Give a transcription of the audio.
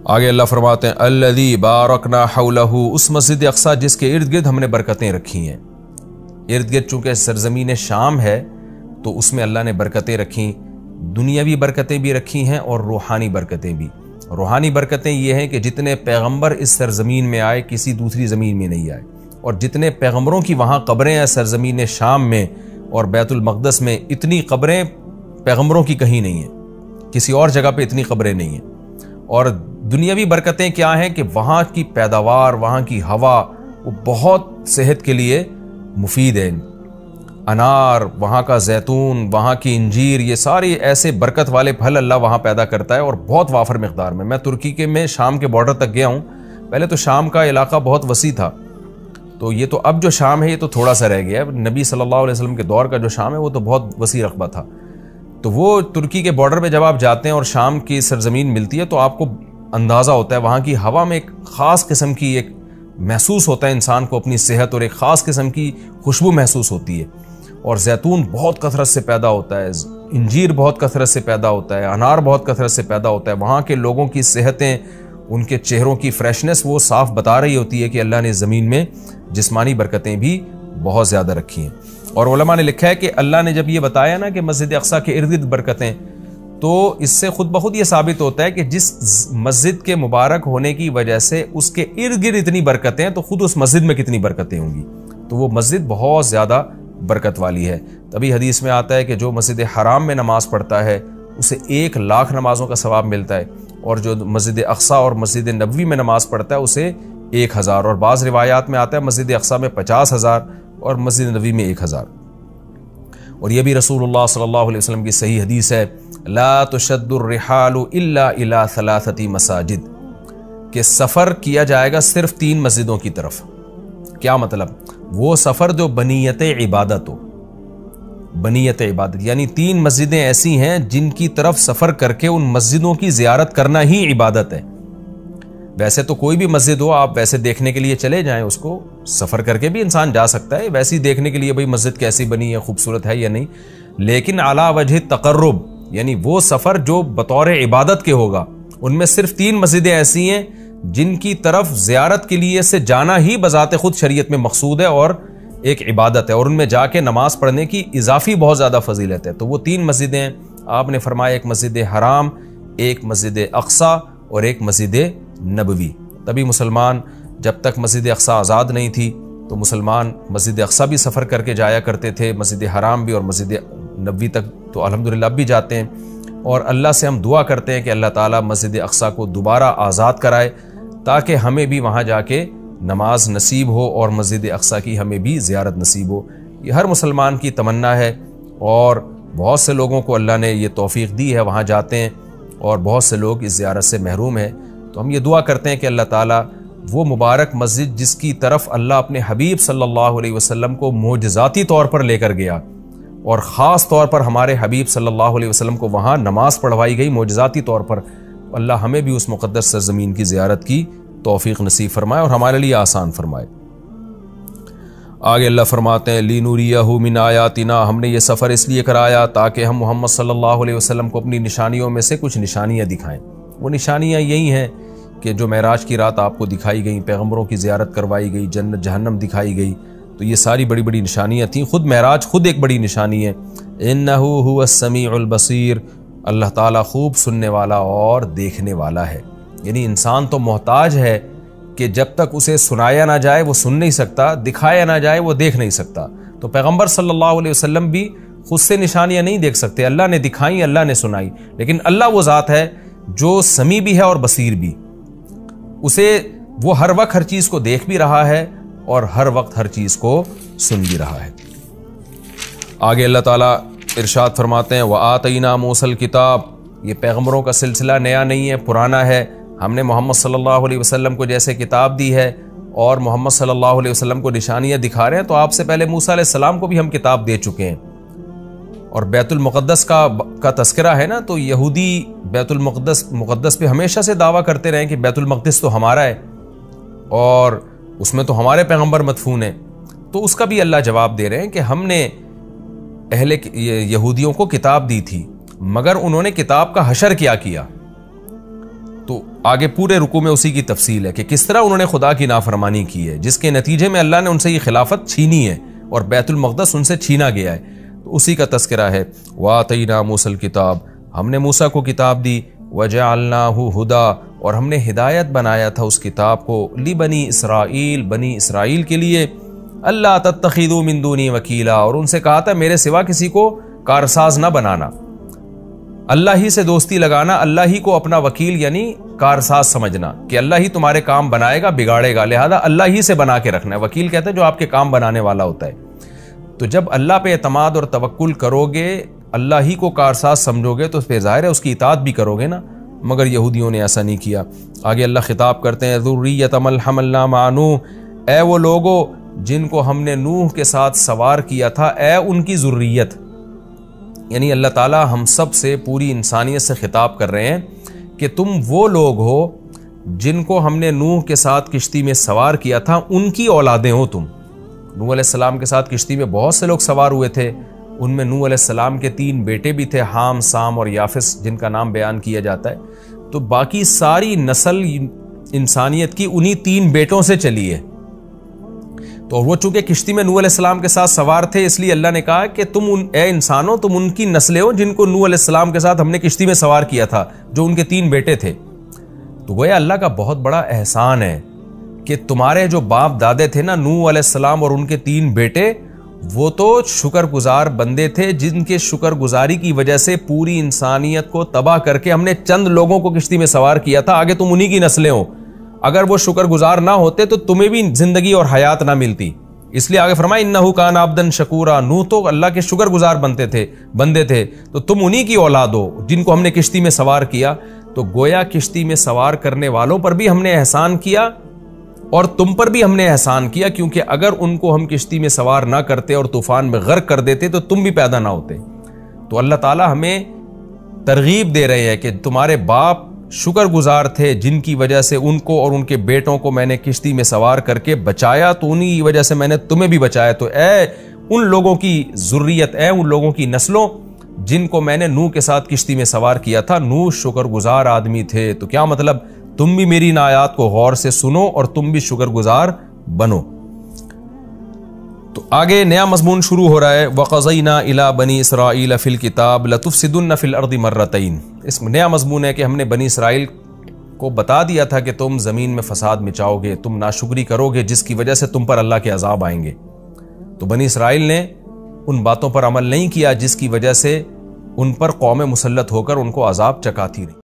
آگے اللہ فرماتے ہیں الذی بارکنا حولہ، اس مسجد اقصی جس کے ارد گرد ہم نے برکتیں رکھی ہیں۔ ارد گرد چونکہ سرزمین شام ہے تو اس میں اللہ نے برکتیں رکھیں، دنیاوی برکتیں بھی رکھی ہیں اور روحانی برکتیں بھی۔ روحانی برکتیں یہ ہیں کہ جتنے پیغمبر اس سرزمین میں آئے کسی دوسری زمین میں نہیں آئے، اور جتنے پیغمبروں کی وہاں قبریں ہیں سرزمین شام میں اور بیت المقدس میں، اتنی قبریں پیغمبروں کی کہیں نہیں ہیں، کسی اور جگہ پہ اتنی قبریں نہیں ہیں۔ اور دنیاوی برکتیں کیا ہیں کہ وہاں کی پیداوار، وہاں کی ہوا وہ بہت صحت کے لیے مفید ہے۔ انار، وہاں کا زیتون، وہاں کی انجیر، یہ سارے ایسے برکت والے پھل اللہ وہاں پیدا کرتا ہے اور بہت وافر مقدار میں۔ میں ترکی کے میں شام کے بارڈر تک گیا ہوں۔ پہلے تو شام کا علاقہ بہت وسیع تھا، تو یہ تو اب جو شام ہے یہ تو تھوڑا سا رہ گیا ہے۔ نبی صلی اللہ علیہ وسلم کے دور کا جو شام ہے وہ تو بہت وسیع رقبہ تھا۔ تو وہ ترکی کے بارڈر پہ جب آپ جاتے ہیں اور شام کی سرزمین ملتی ہے تو آپ کو اندازہ ہوتا ہے وہاں کی ہوا میں ایک خاص قسم کی ایک محسوس ہوتا ہے انسان کو اپنی صحت، اور ایک خاص قسم کی خوشبو محسوس ہوتی ہے۔ اور زیتون بہت کثرت سے پیدا ہوتا ہے، انجیر بہت کثرت سے پیدا ہوتا ہے، انار بہت کثرت سے پیدا ہوتا ہے۔ وہاں کے لوگوں کی صحتیں، ان کے چہروں کی فریشنس وہ صاف بتا رہی ہوتی ہے کہ اللہ نے زمین میں جسمانی برکتیں بھی بہت زیادہ رکھی ہیں۔ اور علماء نے لکھا ہے کہ اللہ نے جب یہ بتایا نا کہ مسجد اقصی کے ارد گرد برکتیں، تو اس سے خود بخود یہ ثابت ہوتا ہے کہ جس مسجد کے مبارک ہونے کی وجہ سے اس کے ارد گرد اتنی برکتیں، تو خود اس مسجد میں کتنی برکتیں ہوں گی۔ تو وہ مسجد بہت زیادہ برکت والی ہے۔ تبھی حدیث میں آتا ہے کہ جو مسجد حرام میں نماز پڑھتا ہے اسے 1,00,000 نمازوں کا ثواب ملتا ہے، اور جو مسجد اقصی اور مسجد نبوی میں نماز پڑھتا ہے اسے 1,000، اور بعض روایات میں آتا ہے مسجد اقصی میں 50,000 اور مسجد نبوی میں 1,000۔ اور یہ بھی رسول اللہ صلی اللہ علیہ وسلم کی صحیح حدیث ہے، لا تشد الرحال الا الى 3 مساجد، کہ سفر کیا جائے گا صرف 3 مسجدوں کی طرف۔ کیا مطلب؟ وہ سفر جو بنیت عبادت ہو، بنیت عبادت یعنی 3 مسجدیں ایسی ہیں جن کی طرف سفر کر کے ان مسجدوں کی زیارت کرنا ہی عبادت ہے۔ ویسے تو کوئی بھی مسجد ہو آپ ویسے دیکھنے کے لیے چلے جائیں، اس کو سفر کر کے بھی انسان جا سکتا ہے ویسے ہی دیکھنے کے لیے بھئی مسجد کیسی بنی ہے، خوبصورت ہے یا نہیں، لیکن علی وجہ تقرب یعنی وہ سفر جو بطور عبادت کے ہوگا، ان میں صرف 3 مسجدیں ایسی ہیں جن کی طرف زیارت کے لیے سے جانا ہی بذات خود شریعت میں مقصود ہے اور ایک عبادت ہے، اور ان میں جا کے نماز پڑھنے کی اضافی بہت زیادہ فضیلت ہے۔ تو وہ 3 مسجدیں ہیں، آپ نے فرمایا ایک مسجد حرام، ایک مسجد اقصی اور ایک مسجد نبوی۔ تبھی مسلمان جب تک مسجد اقصی آزاد نہیں تھی تو مسلمان مسجد اقصی بھی سفر کر کے جایا کرتے تھے، مسجد حرام بھی، اور مسجد نبوی تک تو الحمدللہ اب بھی جاتے ہیں۔ اور اللہ سے ہم دعا کرتے ہیں کہ اللہ تعالیٰ مسجد اقصی کو دوبارہ آزاد کرائے تاکہ ہمیں بھی وہاں جا کے نماز نصیب ہو اور مسجد اقصی کی ہمیں بھی زیارت نصیب ہو۔ یہ ہر مسلمان کی تمنا ہے، اور بہت سے لوگوں کو اللہ نے یہ توفیق دی ہے، وہاں جاتے ہیں، اور بہت سے لوگ اس زیارت سے محروم ہیں۔ تو ہم یہ دعا کرتے ہیں کہ اللہ تعالیٰ وہ مبارک مسجد جس کی طرف اللہ اپنے حبیب صلی اللہ علیہ وسلم کو معجزاتی طور پر لے کر گیا، اور خاص طور پر ہمارے حبیب صلی اللہ علیہ وسلم کو وہاں نماز پڑھوائی گئی معجزاتی طور پر، اللہ ہمیں بھی اس مقدس سرزمین کی زیارت کی توفیق نصیب فرمائے اور ہمارے لیے آسان فرمائے۔ آگے اللہ فرماتے ہیں لِنُرِيَهُ مِنْ آیَاتِنَا، ہم نے یہ سفر اس لیے کرایا تاکہ ہم محمد صلی اللہ علیہ وسلم کو اپنی نشانیوں میں سے کچھ نشانیاں دکھائیں۔ وہ نشانیاں یہی ہیں کہ جو معراج کی رات آپ کو دکھائی گئیں، پیغمبروں کی زیارت کروائی گئی، جنت جہنم دکھائی گئی، تو یہ ساری بڑی بڑی نشانیاں تھیں۔ خود معراج خود ایک بڑی نشانی ہے۔ اِنَّهُ هُوَ السَّمِيعُ الْبَصِيرُ، اللہ تعالیٰ خوب سننے والا اور دیکھنے والا ہے۔ یعنی انسان تو محتاج ہے کہ جب تک اسے سنایا نہ جائے وہ سن نہیں سکتا، دکھایا نہ جائے وہ دیکھ نہیں سکتا۔ تو پیغمبر صلی اللہ علیہ وسلم بھی خود سے نشانیاں نہیں دیکھ سکتے، اللہ نے دکھائیں، اللہ نے سنائی، لیکن اللہ وہ ذات ہے جو سمیع بھی ہے اور بصیر بھی، اسے وہ ہر وقت ہر چیز کو دیکھ بھی رہا ہے اور ہر وقت ہر چیز کو سن بھی رہا ہے۔ آگے اللہ تعالیٰ ارشاد فرماتے ہیں وَآتَيْنَا مُوسَى الْكِتَابَ، یہ پیغمبروں کا سلسلہ نیا نہیں ہے، پرانا ہے۔ ہم نے محمد صلی اللہ علیہ وسلم کو جیسے کتاب دی ہے اور محمد صلی اللہ علیہ وسلم کو نشانیاں دکھا رہے ہیں، تو آپ سے پہلے موسیٰ علیہ السلام کو بھی ہم کتاب دے چکے ہیں۔ اور بیت المقدس کا تذکرہ ہے نا، تو یہودی بیت المقدس پہ ہمیشہ سے دعویٰ کرتے رہے کہ بیت المقدس تو ہمارا ہے اور اس میں تو ہمارے پیغمبر مدفون ہیں، تو اس کا بھی اللہ جواب دے رہے ہیں کہ ہم نے اہل یہودیوں کو کتاب دی تھی، مگر انہوں نے کتاب کا حشر کیا، تو آگے پورے رکوع میں اسی کی تفصیل ہے کہ کس طرح انہوں نے خدا کی نافرمانی کی ہے، جس کے نتیجے میں اللہ نے ان سے یہ خلافت چھینی ہے اور بیت المقدس ان سے چھینا گیا ہے۔ تو اسی کا تذکرہ ہے وَآتَيْنَا مُوسَى الْكِتَابَ، ہم نے موسیٰ کو کتاب دی، وَجَعَلْنَاهُ هُدًى، اور ہم نے ہدایت بنایا تھا اس کتاب کو، لِبَنِي اسرائیل، بنی اسرائیل کے لیے، اللہ تتخذوا من دونی وکیلا، اور ان سے کہا تھا میرے سوا کسی کو کارساز نہ بنانا، اللہ ہی سے دوستی لگانا، اللہ ہی کو اپنا وکیل یعنی کارساز سمجھنا کہ اللہ ہی تمہارے کام بنائے گا بگاڑے گا، لہذا اللہ ہی سے بنا کے رکھنا ہے۔ وکیل کہتے ہیں جو آپ کے کام بنانے والا ہوتا ہے۔ تو جب اللہ پہ اعتماد اور توکل کرو گے، اللہ ہی کو کارساز سمجھو گے، تو پھر ظاہر ہے اس کی اطاعت بھی کرو گے نا، مگر یہودیوں نے ایسا نہیں کیا۔ آگے اللہ خطاب کرتے ہیں ذریۃ من حملنا مع نوح، اے وہ لوگوں جن کو ہم نے نوح کے ساتھ سوار کیا تھا، اے ان کی ذریت، یعنی اللہ تعالی ہم سب سے، پوری انسانیت سے خطاب کر رہے ہیں کہ تم وہ لوگ ہو جن کو ہم نے نوح کے ساتھ کشتی میں سوار کیا تھا، ان کی اولادیں ہو تم۔ نوح علیہ السلام کے ساتھ کشتی میں بہت سے لوگ سوار ہوئے تھے، ان میں نوح علیہ السلام کے 3 بیٹے بھی تھے، حام، سام اور یافس، جن کا نام بیان کیا جاتا ہے۔ تو باقی ساری نسل انسانیت کی انہی 3 بیٹوں سے چلی ہے۔ تو وہ چونکہ کشتی میں نوح علیہ السلام کے ساتھ سوار تھے، اس لیے اللہ نے کہا کہ تم اے انسانوں، تم ان کی نسلیں ہو جن کو نوح علیہ السلام کے ساتھ ہم نے کشتی میں سوار کیا تھا، جو ان کے 3 بیٹے تھے۔ تو گویا اللہ کا بہت بڑا احسان ہے کہ تمہارے جو باپ دادے تھے نا، نوح علیہ السلام اور ان کے 3 بیٹے، وہ تو شکر گزار بندے تھے، جن کے شکر گزاری کی وجہ سے پوری انسانیت کو تباہ کر کے ہم نے چند لوگوں کو کشتی میں سوار کیا تھا، آگے تم انہی کی نسلیں ہو۔ اگر وہ شکر گزار نہ ہوتے تو تمہیں بھی زندگی اور حیات نہ ملتی، اس لیے آگے فرمایا انہ کان عبدا شکورا، نوح تو اللہ کے شکر گزار بندے تھے، تو تم انہی کی اولاد ہو جن کو ہم نے کشتی میں سوار کیا۔ تو گویا کشتی میں سوار کرنے والوں پر بھی ہم نے احسان کیا اور تم پر بھی ہم نے احسان کیا، کیونکہ اگر ان کو ہم کشتی میں سوار نہ کرتے اور طوفان میں غرق کر دیتے تو تم بھی پیدا نہ ہوتے۔ تو اللہ تعالی ہمیں ترغیب دے رہے ہیں کہ تمہارے باپ شکر گزار تھے، جن کی وجہ سے ان کو اور ان کے بیٹوں کو میں نے کشتی میں سوار کر کے بچایا، تو انہی کی وجہ سے میں نے تمہیں بھی بچایا۔ تو اے ان لوگوں کی ذریت، اے ان لوگوں کی نسلوں جن کو میں نے نوح کے ساتھ کشتی میں سوار کیا تھا، نوح شکر گزار آدمی تھے۔ تو کیا مطلب، تم بھی میری ان آیات کو غور سے سنو اور تم بھی شکر گزار بنو۔ تو آگے نیا مضمون شروع ہو رہا ہے وَقَضَيْنَا إِلَىٰ بَنِي إِسْرَائِيلَ فِي الْكِتَابِ لَتُفْسِدُنَّ فِي الْأَرْضِ مَرَّتَيْنِ۔ اس میں نیا مضمون ہے کہ ہم نے بنی اسرائیل کو بتا دیا تھا کہ تم زمین میں فساد مچاؤ گے، تم ناشکری کرو گے، جس کی وجہ سے تم پر اللہ کے عذاب آئیں گے۔ تو بنی اسرائیل نے ان باتوں پر عمل نہیں کیا جس کی وجہ سے ان پر قوم مسلط ہو کر ان کو عذاب چکاتی رہی۔